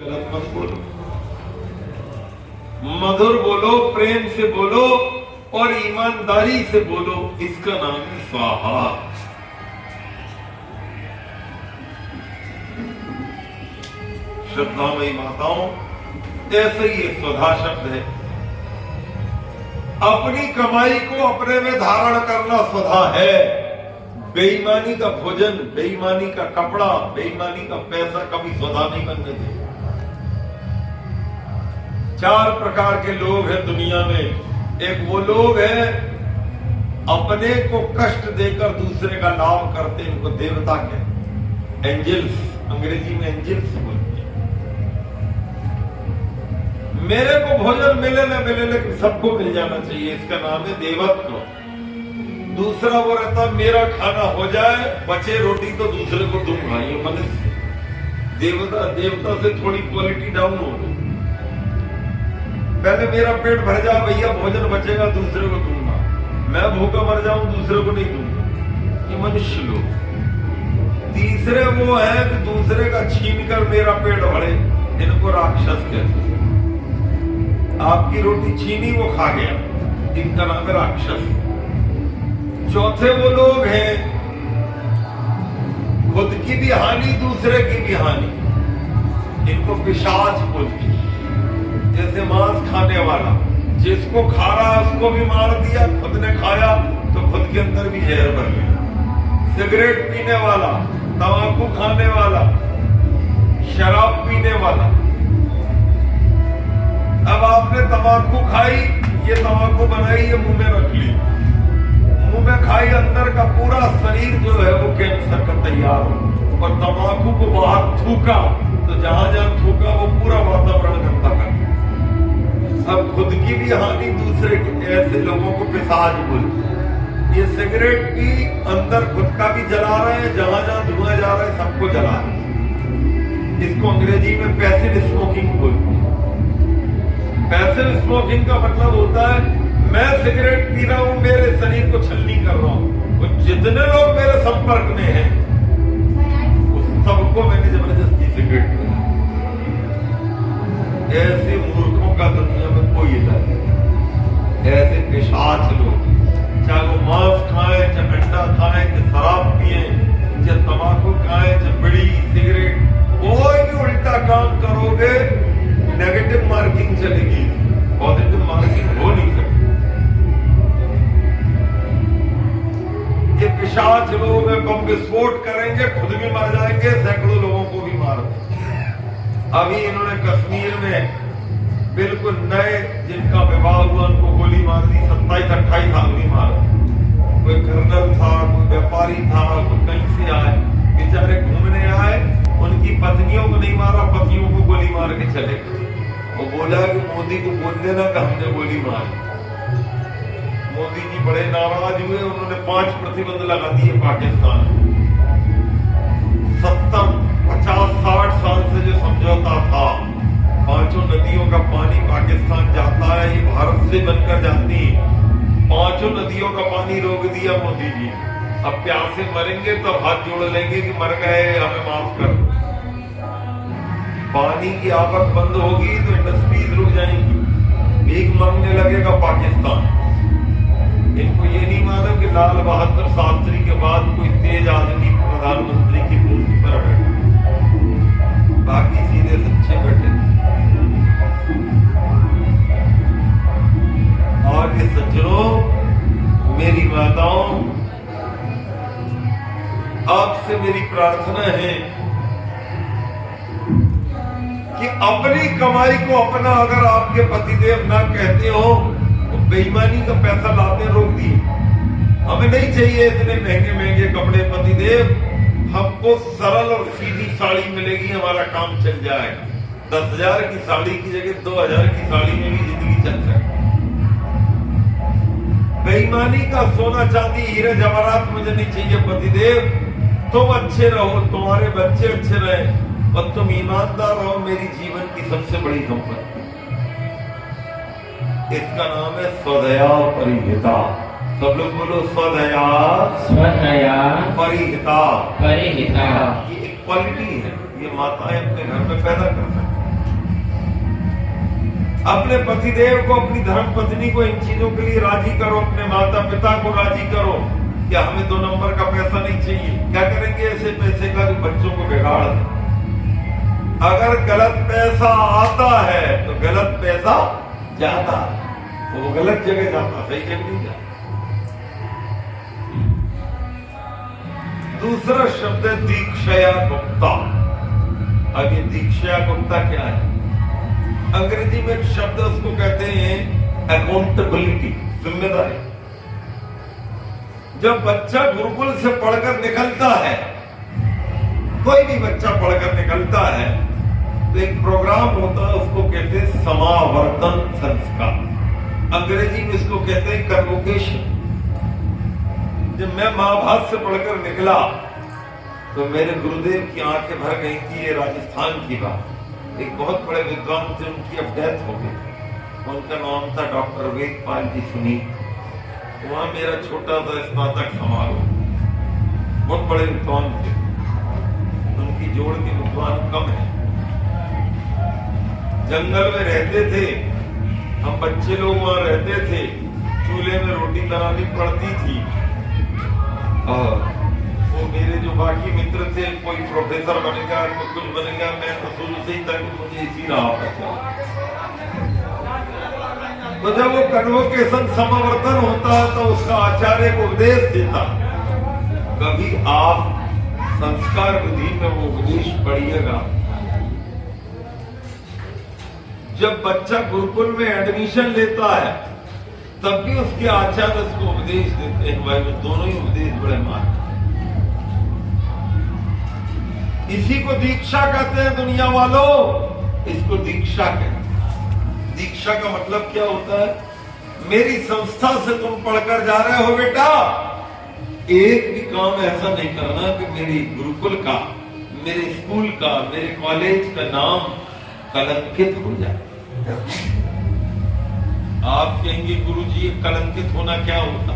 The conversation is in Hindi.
गलत मत बोलो, मधुर बोलो, प्रेम से बोलो और ईमानदारी से बोलो। इसका नाम है स्वाहा। श्रद्धामयी माताओं, ऐसे ही ये स्वधा शब्द है। अपनी कमाई को अपने में धारण करना स्वधा है। बेईमानी का भोजन, बेईमानी का कपड़ा, बेईमानी का पैसा कभी स्वधा नहीं बनने दे। 4 प्रकार के लोग हैं दुनिया में। एक वो लोग हैं अपने को कष्ट देकर दूसरे का लाभ करते, इनको देवता कहते, एंजल्स, अंग्रेजी में एंजल्स बोलते हैं। मेरे को भोजन मिले ना मिले लेकिन सबको मिल जाना चाहिए, इसका नाम है देवत्व। दूसरा वो रहता मेरा खाना हो जाए, बचे रोटी तो दूसरे को दूंगा, ये मनुष्य। देवता से थोड़ी क्वालिटी डाउन हो गई। पहले मेरा पेट भर जाए भैया, भोजन बचेगा दूसरे को दूंगा, मैं भूखा मर जाऊं दूसरे को नहीं दूंगा, ये मनुष्य लोग। तीसरे वो है कि दूसरे का छीन कर मेरा पेट भरे, इनको राक्षस कहते हैं। आपकी रोटी छीनी वो खा गया, इनका नाम है राक्षस। चौथे वो लोग हैं खुद की भी हानि दूसरे की भी हानि, इनको पिशाच बोलते हैं। जैसे मांस खाने वाला, जिसको खा रहा उसको भी मार दिया, खुद ने खाया तो खुद के अंदर भी जहर भर गया। सिगरेट पीने वाला, तंबाकू खाने वाला, शराब पीने वाला। अब आपने तंबाकू खाई, ये तंबाकू बनाई, ये मुंह में रख ली, मुंह में खाई, अंदर का पूरा शरीर जो है वो कैंसर का तैयार हो। और तंबाकू को बाहर थूका तो जहां जहां थूका वो पूरा वातावरण गंदा कर। अब खुद की भी हानि दूसरे की, ऐसे लोगों को पिशाच बोलते हैं। ये सिगरेट की अंदर खुद का भी जला रहे हैं, जहां जहां धुआं जा रहा है सबको जला रहे हैं। इसको अंग्रेजी में पैसिव स्मोकिंग बोलते हैं। पैसिव स्मोकिंग का मतलब होता है मैं सिगरेट पी रहा हूं, मेरे शरीर को छलनी कर रहा हूं, और जितने लोग मेरे संपर्क में हैं उस सबको मैंने जबरदस्ती सिगरेट पिला। ऐसे मूर्खों का दुनिया में कोई इलाज नहीं। ऐसे पिशाच लोग, चाहे वो मांस खाएं, चाहे अंडा खाएं, चाहे शराब पिए, चाहे तंबाकू खाएं, चाहे बीड़ी सिगरेट, कोई भी उल्टा काम करोगे नेगेटिव मार्किंग चलेगी, पॉजिटिव मार्किंग हो नहीं सकती। ये पिशाच लोग बम विस्फोट करेंगे, खुद भी मर जाएंगे, सैकड़ों लोगों को भी मार देंगे। अभी इन्होंने कश्मीर में बिल्कुल नए जिनका विवाह हुआ उनको गोली मार दी, 27-28 आदमी मार। कोई कर्नल था, कोई व्यापारी था, कोई कहीं से आए, बेचारे घूमने आए, उनकी पत्नियों को नहीं मारा, पतियों को गोली मार के चले गए। वो बोला कि मोदी को बोल देना कि हमने गोली मारी। मोदी जी बड़े नाराज हुए, उन्होंने 5 प्रतिबंध लगा दिए पाकिस्तान में। 50-60 साल से जो समझौता था, 5 नदियों का पानी पाकिस्तान जाता है, ये भारत से बनकर जाती, 5 नदियों का पानी रोक दिया मोदी जी। अब प्यासे मरेंगे तो हाथ जोड़ लेंगे कि मर गए, हमें माफ कर दो। पानी की आवक बंद होगी तो इंडस्ट्रीज रुक जाएंगी, भीख मांगने लगेगा पाकिस्तान। इनको ये नहीं मालूम कि लाल बहादुर शास्त्री के बाद कोई तेज आदमी प्रधानमंत्री की कुर्सी पर बैठा, बाकी सीधे सच्चे बैठे। और ये सज्जनों, मेरी माताओं, आपसे मेरी प्रार्थना है कि अपनी कमाई को अपना अगर आपके पतिदेव ना कहते हो तो बेईमानी का पैसा लाते रोक दिए। हमें नहीं चाहिए इतने महंगे महंगे कपड़े पतिदेव, हमको सरल और सीधी साड़ी मिलेगी, हमारा काम चल जाएगा। 10,000 की साड़ी की जगह 2,000 की साड़ी में भी जिंदगी चल सकती। बेईमानी का सोना चांदी हीरे जवाहरात मुझे नहीं चाहिए पतिदेव। तुम अच्छे रहो, तुम्हारे बच्चे अच्छे रहे और तुम ईमानदार रहो, मेरी जीवन की सबसे बड़ी संपत्ति। इसका नाम है स्वदया परिहिता। सब लोग बोलो स्वदया, स्वदया परिहिता। परिहिता। ये एक क्वालिटी है, ये माताएं अपने घर में पैदा कर सकती हैं। अपने पतिदेव को, अपनी धर्म पत्नी को इन चीजों के लिए राजी करो, अपने माता पिता को राजी करो कि हमें 2 नंबर का पैसा नहीं चाहिए। क्या करेंगे ऐसे पैसे का जो बच्चों को बिगाड़ दे? अगर गलत पैसा आता है तो गलत पैसा जाता है, तो वो गलत जगह जाता, सही जगह नहीं जाता। दूसरा शब्द है दीक्षया गुप्ता। अब ये दीक्षया गुप्ता क्या है? अंग्रेजी में एक शब्द उसको कहते हैं अकाउंटेबिलिटी, जिम्मेदारी। जब बच्चा गुरुकुल से पढ़कर निकलता है, कोई भी बच्चा पढ़कर निकलता है, तो एक प्रोग्राम होता है, उसको कहते हैं समावर्तन संस्कार। अंग्रेजी में इसको कहते हैं कन्वोकेशन। जब मैं महाभारत से पढ़कर निकला तो मेरे गुरुदेव की आंखें भर गई थी। ये राजस्थान की बात, एक बहुत बड़े विद्वान थे, उनकी अब डेथ हो गई। उनका नाम था डॉक्टर वेदपाल जी सुनीत। वहां मेरा छोटा सा स्नातक समारोह, बहुत बड़े विद्वान थे, उनकी जोड़ के विद्वान कम है। जंगल में रहते थे हम, बच्चे लोग वहां रहते थे, चूल्हे में रोटी बनानी पड़ती थी। और वो मेरे जो बाकी मित्र थे, कोई प्रोफेसर बनेगा, कोई कुछ बनेगा, मैं तो शुरू से ही था कि मुझे इसी राह पर चलना। तो जब वो कन्वोकेशन समावर्तन होता है तो उसका आचार्य को उपदेश देता, कभी आप संस्कार विधि में वो उपदेश पढ़िएगा। जब बच्चा गुरुकुल में एडमिशन लेता है तब भी उसके आचार्य उसको उपदेश देते हैं। भाई वो दोनों ही उपदेश बड़े मान। इसी को दीक्षा कहते हैं दुनिया वालों, इसको दीक्षा कहते हैं। दीक्षा का मतलब क्या होता है? मेरी संस्था से तुम पढ़कर जा रहे हो बेटा, एक भी काम ऐसा नहीं करना कि मेरी गुरुकुल का, मेरे स्कूल का, मेरे कॉलेज का नाम कलंकित हो जाए। आप कहेंगे गुरुजी कलंकित होना क्या होता?